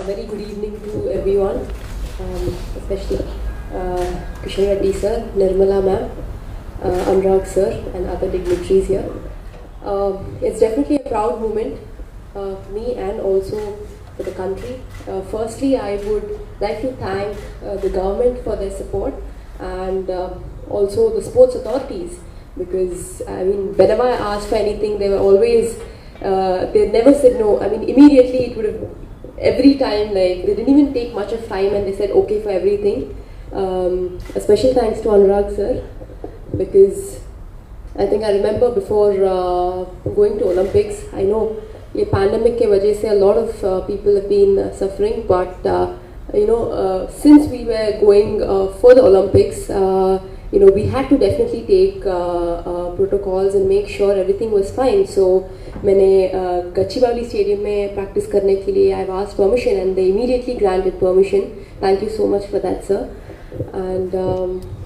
A very good evening to everyone, especially Kishore Reddy sir, Nirmala ma'am, Anurag sir, and other dignitaries here. It's definitely a proud moment for me and also for the country. Firstly, I would like to thank the government for their support and also the sports authorities, because I mean, whenever I asked for anything, they were always they never said no. I mean, immediately it would have, every time, like, they didn't even take much of time and they said okay for everything. A special thanks to Anurag sir, because I think I remember before going to Olympics, I know ये pandemic के वजह से a lot of people have been suffering, but since we were going for the Olympics, we had to definitely take protocols and make sure everything was fine. So मैंने गच्चीबावली stadium में practice करने के लिए I've asked permission and they immediately granted permission. Thank you so much for that, sir. And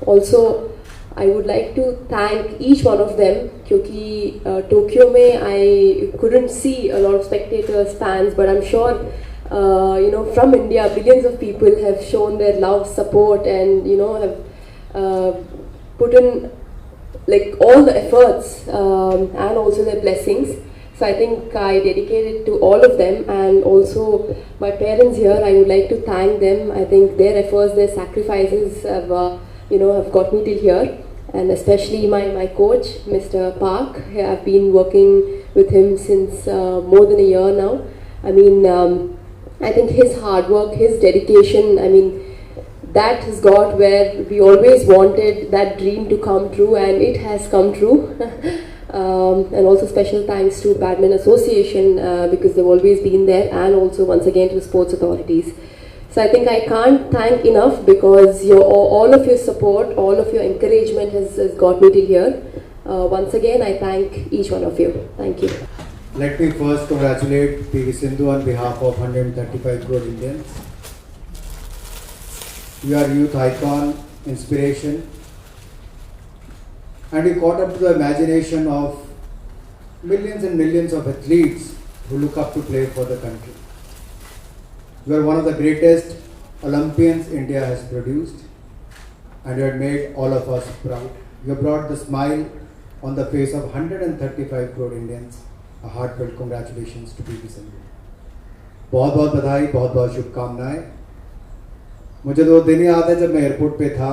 also I would like to thank each one of them, क्योंकि Tokyo में I couldn't see a lot of spectators, fans, but I'm sure from India billions of people have shown their love, support, and have put in like all the efforts and also their blessings. So I think I dedicate it to all of them, and also my parents here. I would like to thank them. I think their efforts, their sacrifices have have got me till here. And especially my coach, Mr. Park. I've been working with him since more than a year now. I mean, I think his hard work, his dedication, I mean, that has got where we always wanted that dream to come true, and it has come true. And also special thanks to Badminton Association because they've always been there, and also once again to the sports authorities. So I think I can't thank enough, because all of your support, all of your encouragement has got me till here. Once again, I thank each one of you. Thank you. Let me first congratulate PV Sindhu on behalf of 135 crore Indians. You are youth icon, inspiration, and you caught up to the imagination of millions and millions of athletes who look up to play for the country. You are one of the greatest Olympians India has produced, and you have made all of us proud. You have brought the smile on the face of 135 crore Indians. A heartfelt congratulations to PV Sindhu. बहुत बहुत बधाई, बहुत बहुत शुभकामनाएं. मुझे तो दिन याद है जब मैं एयरपोर्ट पे था,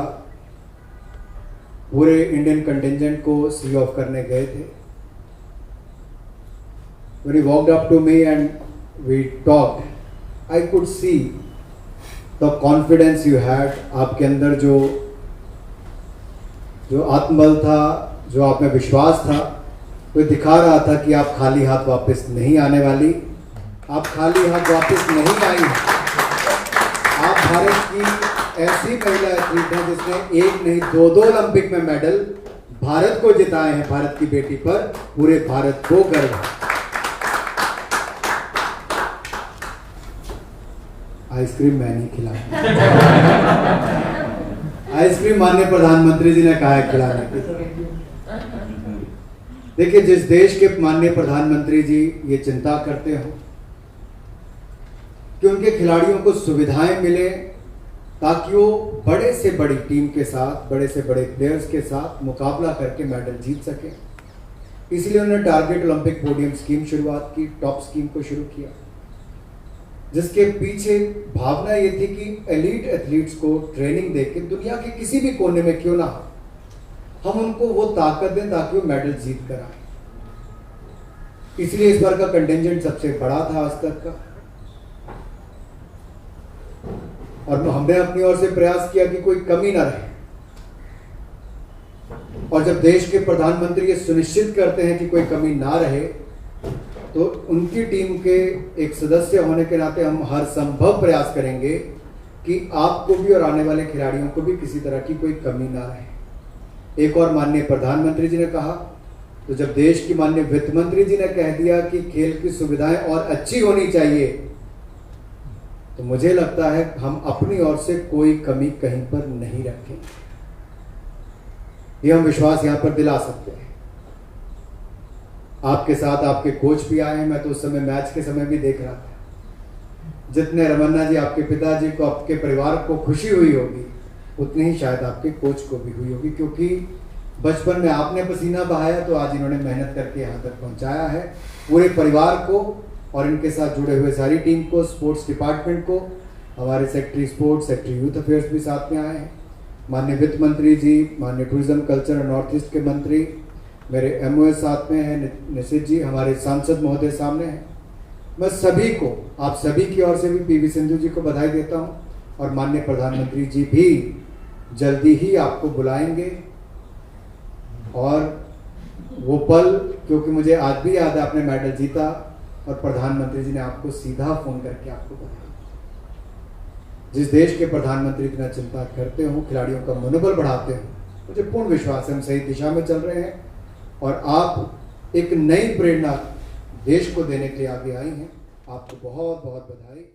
पूरे इंडियन कंटिंजेंट को सी ऑफ करने गए थे. When he walked up to me and we talked, I could see the confidence you had. आपके अंदर जो आत्मबल था, जो आप में विश्वास था, वो दिखा रहा था कि आप खाली हाथ वापस नहीं आने वाली. आप खाली हाथ वापस नहीं आई. आप भारत की ऐसी महिला एथलीट हैं जिसने एक नहीं दो ओलंपिक में मेडल भारत को जिताए हैं. भारत की बेटी पर पूरे भारत को गर्व है. आइसक्रीम मैं नहीं खिलाऊंगा. आइसक्रीम माननीय प्रधानमंत्री जी ने कहा है खिलाने की. देखिए, जिस देश के माननीय प्रधानमंत्री जी ये चिंता करते हो कि उनके खिलाड़ियों को सुविधाएं मिले ताकि वो बड़े से बड़ी टीम के साथ, बड़े से बड़े प्लेयर्स के साथ मुकाबला करके मेडल जीत सके, इसलिए उन्होंने टारगेट ओलंपिक पोडियम स्कीम शुरुआत की, टॉप स्कीम को शुरू किया, जिसके पीछे भावना ये थी कि एलीट एथलीट्स को ट्रेनिंग देकर दुनिया के किसी भी कोने में क्यों ना हम उनको वो ताकत दें ताकि वो मेडल जीत कर आए. इसलिए इस बार का कंटिंजेंट सबसे बड़ा था आज तक का, और हमने अपनी ओर से प्रयास किया कि कोई कमी ना रहे. और जब देश के प्रधानमंत्री ये सुनिश्चित करते हैं कि कोई कमी ना रहे, तो उनकी टीम के एक सदस्य होने के नाते हम हर संभव प्रयास करेंगे कि आपको भी और आने वाले खिलाड़ियों को भी किसी तरह की कोई कमी ना रहे. एक और माननीय प्रधानमंत्री जी ने कहा, तो जब देश की माननीय वित्त मंत्री जी ने कह दिया कि खेल की सुविधाएं और अच्छी होनी चाहिए, तो मुझे लगता है हम अपनी ओर से कोई कमी कहीं पर नहीं रखेंगे. ये हम विश्वास यहां पर दिला सकते हैं. आपके साथ आपके कोच भी आए हैं. मैं तो उस समय मैच के समय भी देख रहा था. जितने रमन्ना जी आपके पिताजी को, आपके परिवार को खुशी हुई होगी, उतनी ही शायद आपके कोच को भी हुई होगी, क्योंकि बचपन में आपने पसीना बहाया तो आज इन्होंने मेहनत करके यहाँ तक पहुँचाया है। पूरे परिवार को और इनके साथ जुड़े हुए सारी टीम को, स्पोर्ट्स डिपार्टमेंट को, हमारे secretary sports, secretary youth affairs भी साथ में आए हैं, माननीय वित्त मंत्री जी, माननीय टूरिज्म कल्चर और नॉर्थ ईस्ट के मंत्री, मेरे एमओएस साथ में हैं, निशित जी, हमारे सांसद महोदय सामने हैं। मैं सभी को, आप सभी की ओर से भी पीवी सिंधु जी को बधाई देता हूँ और माननीय प्रधानमंत्री जी भी जल्दी ही आपको बुलाएंगे। और वो पल, क्योंकि मुझे आज भी याद है आपने मेडल जीता और प्रधानमंत्री जी ने आपको सीधा फोन करके आपको बताया। जिस देश के प्रधानमंत्री इतना चिंता करते हो, खिलाड़ियों का मनोबल बढ़ाते हो, मुझे पूर्ण विश्वास है हम सही दिशा में चल रहे हैं और आप एक नई प्रेरणा देश को देने के लिए आगे आई हैं। आपको बहुत बहुत बधाई।